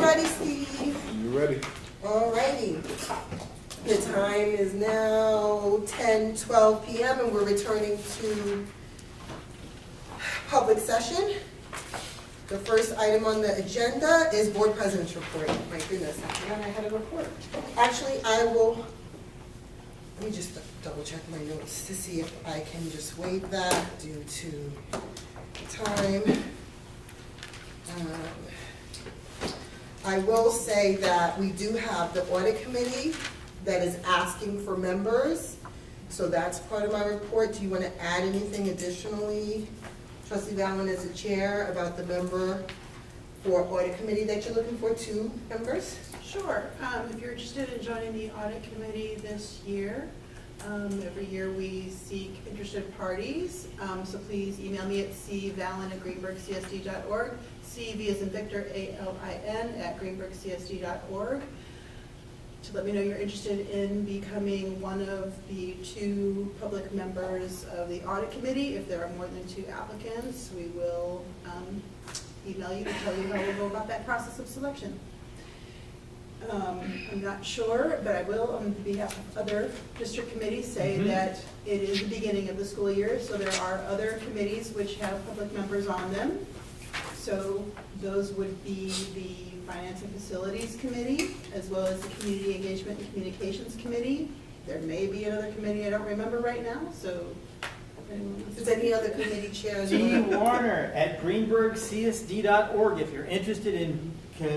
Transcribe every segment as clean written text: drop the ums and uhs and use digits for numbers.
ready, Steve? You ready? Alrighty. The time is now 10:12 p.m. and we're returning to public session. The first item on the agenda is board president's report. My goodness, I forgot I had a report. Actually, let me just double check my notes to see if I can just waive that due to time. I will say that we do have the audit committee that is asking for members. So that's part of my report. Do you want to add anything additionally, Trustee Valen, as the chair, about the member for audit committee that you're looking for, 2 members? Sure. If you're interested in joining the audit committee this year, every year we seek interested parties. So please email me at cvalen@greenburghcsd.org. CV as in Victor, ALIN @greenburghcsd.org. To let me know you're interested in becoming one of the 2 public members of the audit committee. If there are more than 2 applicants, we will email you to tell you how we'll go about that process of selection. I'm not sure, but I will, on behalf of other district committees, say that it is the beginning of the school year, so there are other committees which have public members on them. So those would be the Finance and Facilities Committee, as well as the Community Engagement and Communications Committee. There may be another committee I don't remember right now, so if anyone wants Is to- any other committee chairs? D. Warner at greenburghcsd.org if you're interested in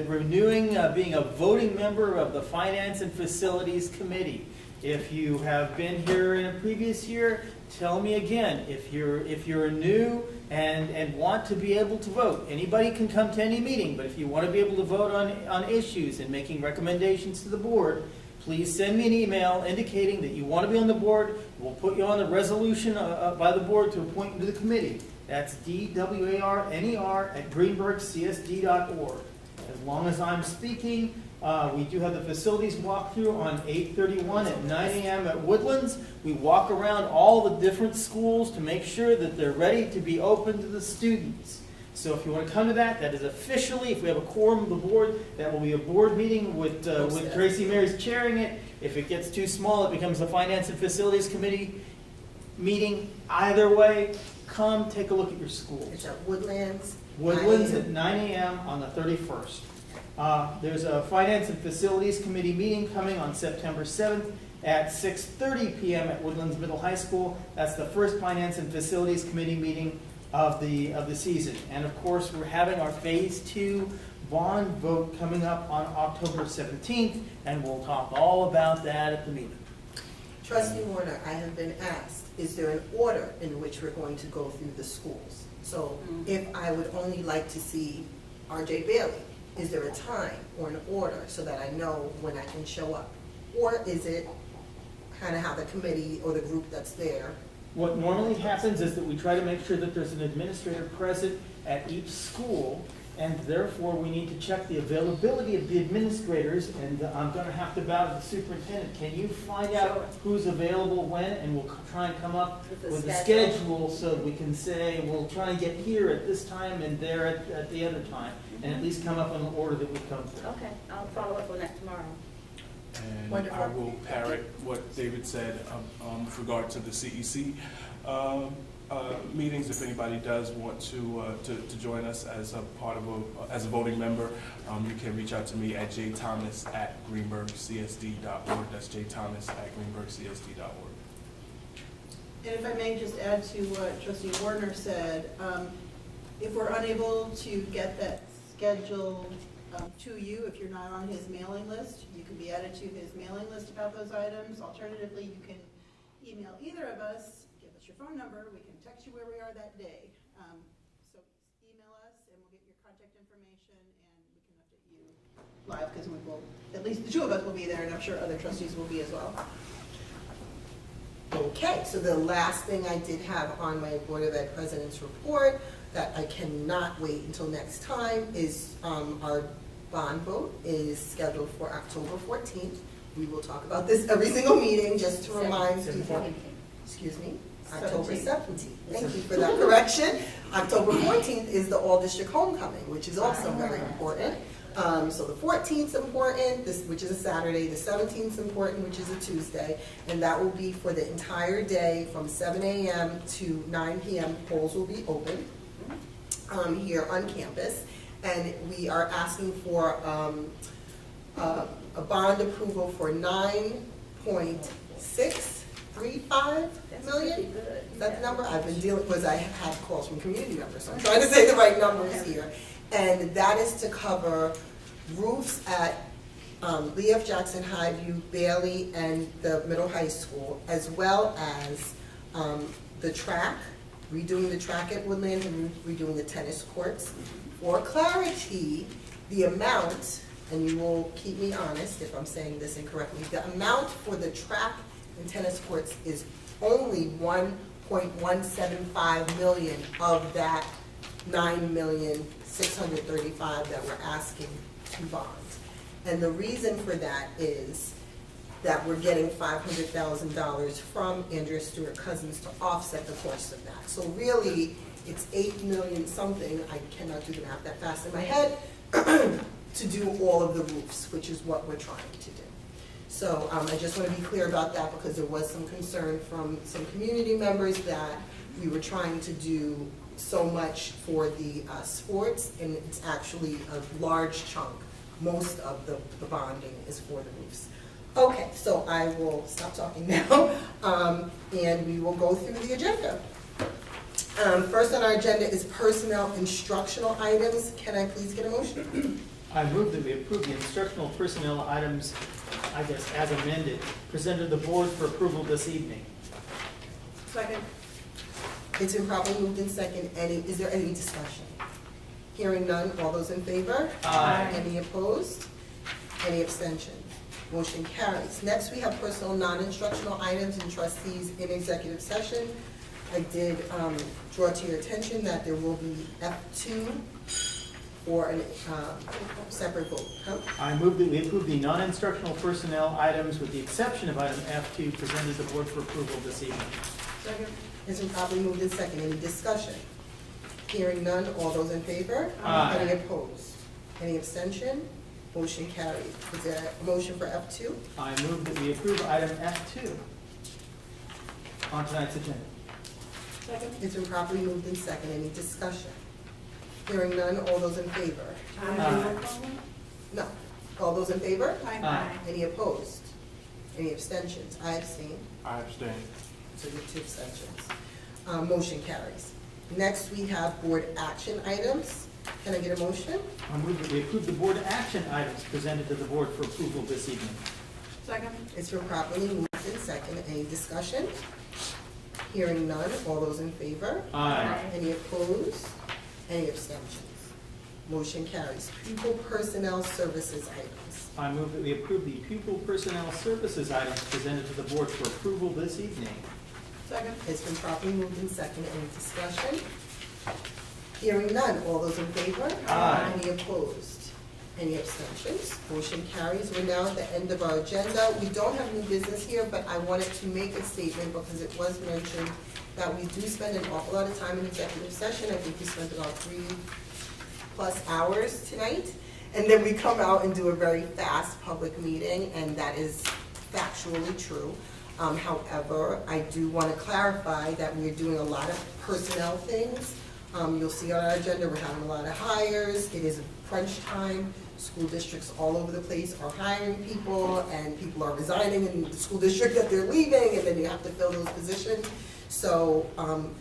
renewing, being a voting member of the Finance and Facilities Committee. If you have been here in a previous year, tell me again. If you're new and want to be able to vote, anybody can come to any meeting, but if you want to be able to vote on issues and making recommendations to the board, please send me an email indicating that you want to be on the board. We'll put you on the resolution by the board to appoint you to the committee. That's DWARNER at greenburghcsd.org. As long as I'm speaking, we do have the facilities walkthrough on 8/31 at 9 a.m. at Woodlands. We walk around all the different schools to make sure that they're ready to be open to the students. So if you want to come to that, that is officially, if we have a quorum of the board, that will be a board meeting with Tracy Mary's chairing it. If it gets too small, it becomes the Finance and Facilities Committee meeting. Either way, come take a look at your schools. It's at Woodlands. Woodlands at 9 a.m. on the 31st. There's a Finance and Facilities Committee meeting coming on September 7th at 6:30 p.m. at Woodlands Middle High School. That's the first Finance and Facilities Committee meeting of the season. And of course, we're having our Phase 2 bond vote coming up on October 17th, and we'll talk all about that at the meeting. Trustee Warner, I have been asked, is there an order in which we're going to go through the schools? So if I would only like to see R.J. Bailey, is there a time or an order so that I know when I can show up? Or is it kind of how the committee or the group that's there? What normally happens is that we try to make sure that there's an administrator present at each school, and therefore we need to check the availability of the administrators, and I'm going to have to bow to the superintendent. Can you find out who's available when, and we'll try and come up with a schedule so that we can say we'll try and get here at this time and there at the other time, and at least come up in the order that we come through. Okay, I'll follow up on that tomorrow. And Wonderful. I will parrot what David said with regard to the CEC meetings. If anybody does want to join us as a part of as a voting member, you can reach out to me at jthomas@greenburghcsd.org. That's jthomas@greenburghcsd.org. And if I may just add to what Trustee Warner said, if we're unable to get that schedule to you, if you're not on his mailing list, you can be added to his mailing list about those items. Alternatively, you can email either of us, give us your phone number, we can text you where we are that day. So email us and we'll get your contact information and we can update you live, because we will, at least the 2 of us will be there, and I'm sure other trustees will be as well. Okay, so the last thing I did have on my Board of Ed President's report that I cannot wait until next time is our bond vote is scheduled for October 14th. We will talk about this every single meeting, just to remind people. Excuse me, October 17th. Thank you for that correction. October 14th is the all-district homecoming, which is also very important. So the 14th is important, which is a Saturday, the 17th is important, which is a Tuesday, and that will be for the entire day from 7 a.m. to 9 p.m. Polls will be open here on campus, and we are asking for a bond approval for $9.635 million. Pretty good. Is that the number? I've been dealing, because I have had calls from community members, so I'm trying to say the right numbers here. And that is to cover roofs at Lee F. Jackson, Highview, Bailey, and the middle high school, as well as the track, redoing the track at Woodland and redoing the tennis courts. For clarity, the amount, and you will keep me honest if I'm saying this incorrectly, the amount for the track and tennis courts is only $1.175 million of that $9,635,000 that we're asking to bond. And the reason for that is that we're getting $500,000 from Andrea Stewart Cousins to offset the cost of that. So really, it's $8 million something, I cannot do the math that fast in my head, to do all of the roofs, which is what we're trying to do. So I just want to be clear about that because there was some concern from some community members that we were trying to do so much for the sports, and it's actually a large chunk. Most of the bonding is for the roofs. Okay, so I will stop talking now, and we will go through the agenda. First on our agenda is personnel instructional items. Can I please get a motion? I move that we approve the instructional personnel items, I guess, as amended, presented to the board for approval this evening. Second. It's been properly moved in second. Is there any discussion? Hearing none, all those in favor? Aye. Any opposed? Any abstentions? Motion carries. Next, we have personal non-instructional items and trustees in executive session. I did draw to your attention that there will be F2 or a separate vote. Huh? I move that we approve the non-instructional personnel items with the exception of item F2 presented to the board for approval this evening. Second. It's been properly moved in second. Any discussion? Hearing none, all those in favor? Aye. Any opposed? Any abstention? Motion carried. Is there a motion for F2? I move that we approve item F2 on tonight's agenda. Second. It's been properly moved in second. Any discussion? Hearing none, all those in favor? Aye. No. All those in favor? Aye. Any opposed? Any abstentions? I abstain. I abstain. So you have 2 abstentions. Motion carries. Next, we have board action items. Can I get a motion? I move that we approve the board action items presented to the board for approval this evening. Second. It's been properly moved in second. Any discussion? Hearing none. All those in favor? Aye. Any opposed? Any abstentions? Motion carries. Pupil personnel services items. I move that we approve the pupil personnel services items presented to the board for approval this evening. Second. It's been properly moved in second. Any discussion? Hearing none. All those in favor? Aye. Any opposed? Any abstentions? Motion carries. We're now at the end of our agenda. We don't have new business here, but I wanted to make a statement because it was mentioned that we do spend an awful lot of time in executive session. I think we spent about 3+ hours tonight. And then we come out and do a very fast public meeting, and that is factually true. However, I do want to clarify that we're doing a lot of personnel things. You'll see on our agenda, we're having a lot of hires. It is crunch time. School districts all over the place are hiring people, and people are resigning in the school district that they're leaving, and then you have to fill those positions. So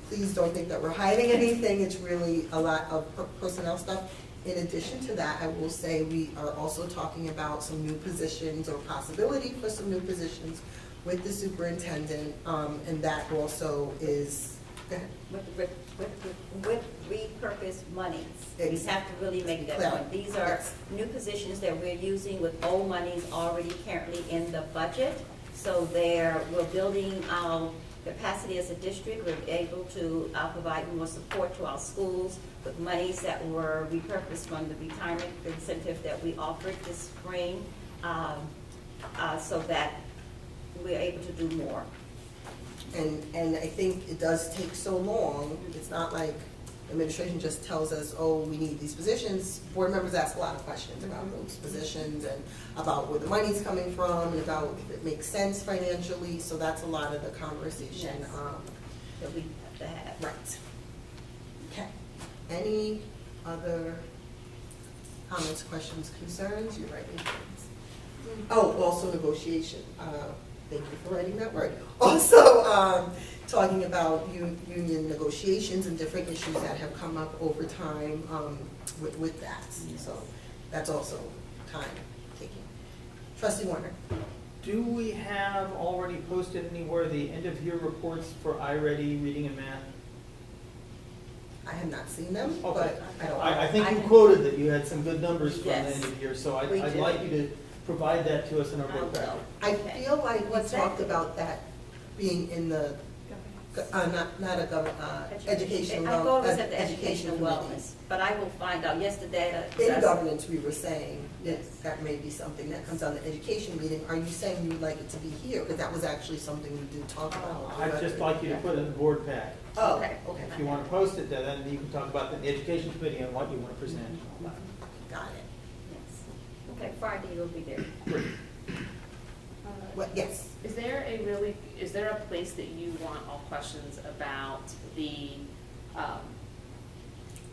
please don't think that we're hiding anything. It's really a lot of personnel stuff. In addition to that, I will say we are also talking about some new positions or possibility for some new positions with the superintendent, and that also is, go ahead. With repurposed monies. We Ex- have to really make that Clear. point. These are Yes. new positions that we're using with old monies already currently in the budget. So we're building our capacity as a district. We're able to provide more support to our schools with monies that were repurposed from the retirement incentive that we offered this spring, so that we're able to do more. And I think it does take so long. It's not like administration just tells us, oh, we need these positions, board members ask a lot of questions about those positions and about where the money's coming from and about if it makes sense financially, so that's a lot of the conversation. Yes. That we have to have. Right. Okay. Any other comments, questions, concerns? You're writing things. Oh, also negotiation. Thank you for writing that word. Also, talking about union negotiations and different issues that have come up over time with that. So that's also time taking. Trustee Warner. Do we have already posted anywhere the end of year reports for iReady reading and math? I have not seen them, Okay. but I don't know. I think you quoted that you had some good numbers from the Yes. end of year, so We I'd do. like you to provide that to us in our I board packet. will. I Okay. feel like we What's that? talked about that being in the, not a education. I thought it was at the education educational committee. wellness, but I will find out. Yesterday, In governance, we were saying that Yes. that may be something that comes on the education meeting. Are you saying you'd like it to be here? Because that was actually something we did talk about. I'd just like you to put it in the board pack. Oh, Okay. okay, If you want to post it, then you can talk about the education committee and what you want to present. got it. Yes. Okay, Friday you'll be there. What, yes. Is there a place that you want all questions about the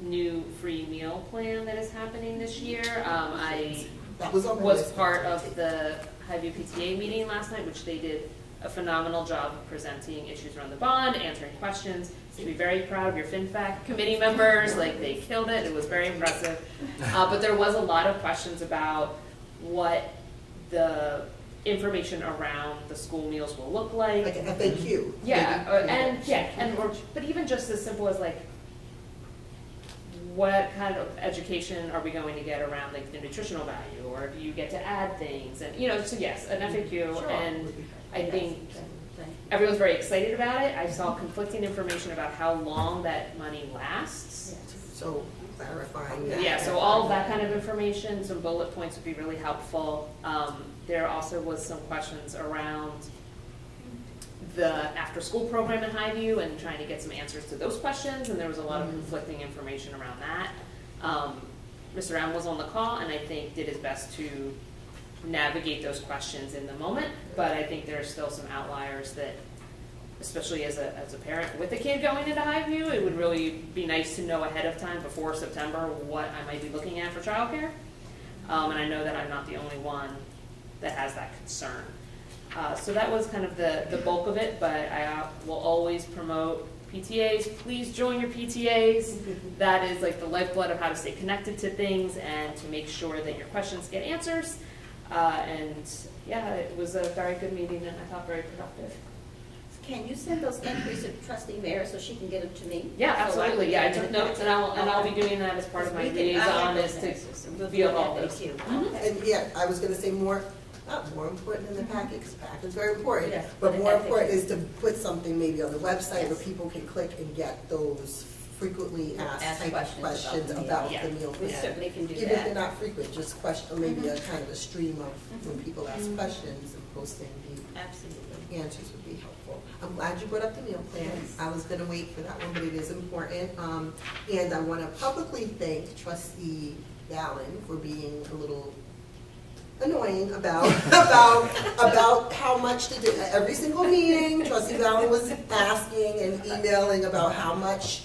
new free meal plan that is happening this year? I That was on my was list. part of the Highview PTA meeting last night, which they did a phenomenal job of presenting issues around the bond, answering questions. So be very proud of your FinFac committee members, like they killed it, it was very impressive. But there was a lot of questions about what the information around the school meals will look like. Like an FAQ. But even just as simple as like, what kind of education are we going to get around like the nutritional value, or do you get to add things? And, so yes, an FAQ, Sure. and I think Yes. everyone's very excited about it. I saw conflicting information about how long that money lasts. So clarifying that. Yeah, so all of that kind of information, some bullet points would be really helpful. There also was some questions around the after-school program in Highview and trying to get some answers to those questions, and there was a lot of conflicting information around that. Mr. M was on the call, and I think did his best to navigate those questions in the moment, but I think there are still some outliers that, especially as a parent with a kid going into Highview, it would really be nice to know ahead of time, before September, what I might be looking at for childcare. And I know that I'm not the only one that has that concern. So that was kind of the bulk of it, but I will always promote PTAs. Please join your PTAs. That is like the lifeblood of how to stay connected to things and to make sure that your questions get answers. And yeah, it was a very good meeting and I thought very productive. Can you send those entries to trustee Mayor so she can get them to me? Yeah, So absolutely. Yeah, I took can- notes and I'll be doing that as part of my We can- liaison I is like to those. We'll do field an all those. FAQ. Mhm. Okay. And yeah, I was gonna say not more important than the packet, because the packet is very important. Yeah, But but more the important is to put something maybe on the website where Yes. people can click and get those frequently asked Ask type of questions about Yeah. the meal We plan. certainly can do Even if they're that. not frequent, just question, or maybe a kind of a stream of when people ask questions and posting Absolutely. the answers would be helpful. I'm glad you brought up the meal plan. Yes. I was gonna wait for that one, but it is important. And I wanna publicly thank Trustee Allen for being a little annoying about how much to do. At every single meeting, Trustee Allen was asking and emailing about how much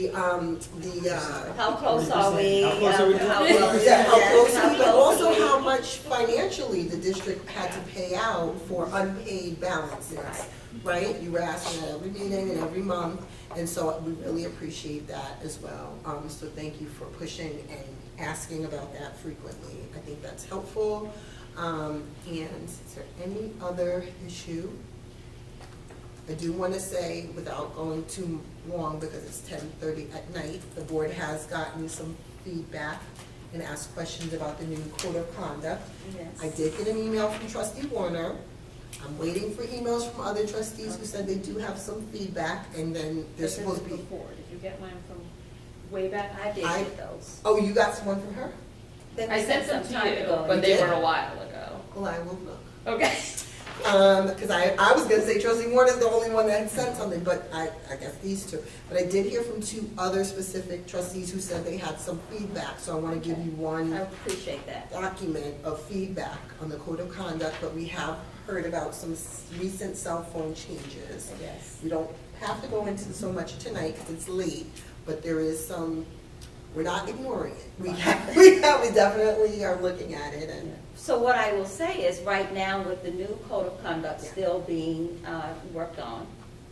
How close are we? How close are we? How close? yeah, how Yes, close, how but close also are we? how much financially the district had to pay out for unpaid balances, right? You were asking at every meeting and every month, and so we really appreciate that as well. So thank you for pushing and asking about that frequently. I think that's helpful. And is there any other issue? I do want to say, without going too long, because it's 10:30 at night, the board has gotten some feedback and asked questions about the new code of conduct. Yes. I did get an email from Trustee Warner. I'm waiting for emails from other trustees who said they do have some feedback, and then there's This is supposed to be. before. Did you get mine from way back? I did I- get those. Oh, you got one from her? They I were sent them some to time you, ago. but You they did? were a while ago. Well, I will look. Okay. Because I was gonna say trustee Warner's the only one that had sent something, but I guess these two. But I did hear from 2 other specific trustees who said they had some feedback, so I want to give you I one appreciate that. document of feedback on the code of conduct, but we have heard about some recent cell phone changes. Yes. We don't have to go into so much tonight because it's late, but there is some, we're not ignoring it. We definitely are looking at it and. So what I will say is, right now, with the new code of conduct Yeah. still being worked on,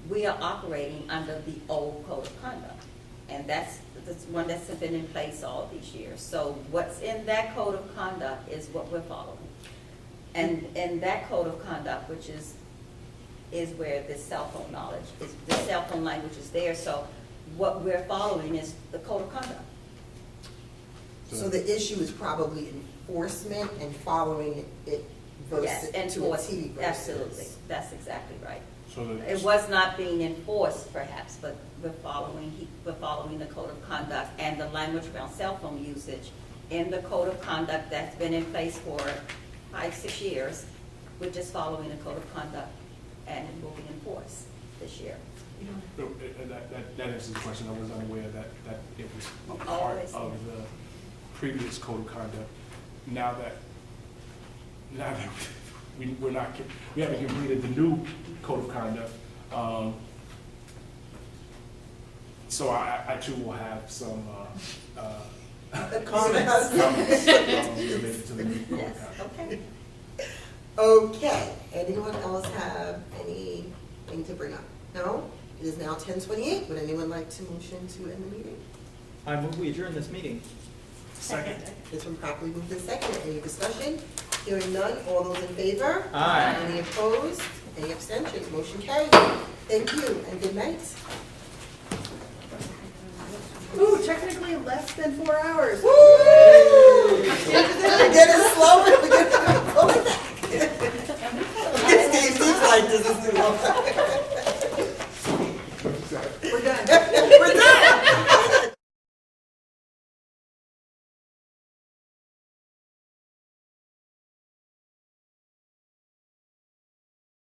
we are operating under the old code of conduct. And that's one that's been in place all these years. So what's in that code of conduct is what we're following. And that code of conduct, which is where the cell phone knowledge, the cell phone language is there. So what we're following is the code of conduct. So the issue is probably enforcement and following it Yes, versus to a T versus. absolutely. That's exactly right. So It was not being enforced perhaps, but we're following the code of conduct and the language around cell phone usage in the code of conduct that's been in place for 5-6 years. We're just following the code of conduct and it will be enforced this year. That answers the question. I was unaware that it was a part Always. of the previous code of conduct. Now that we haven't completed the new code of conduct, so I too will have some Comments. related to the new code of Yes, conduct. okay. Okay, anyone else have anything to bring up? No? It is now 10:28. Would anyone like to motion to end the meeting? I move we adjourn this meeting. Second. It's been properly moved and seconded. Any discussion? Hearing none, all those in favor? Aye. Any opposed? Any abstentions? Motion carried. Thank you and good night. Ooh, technically less than 4 hours. Woo!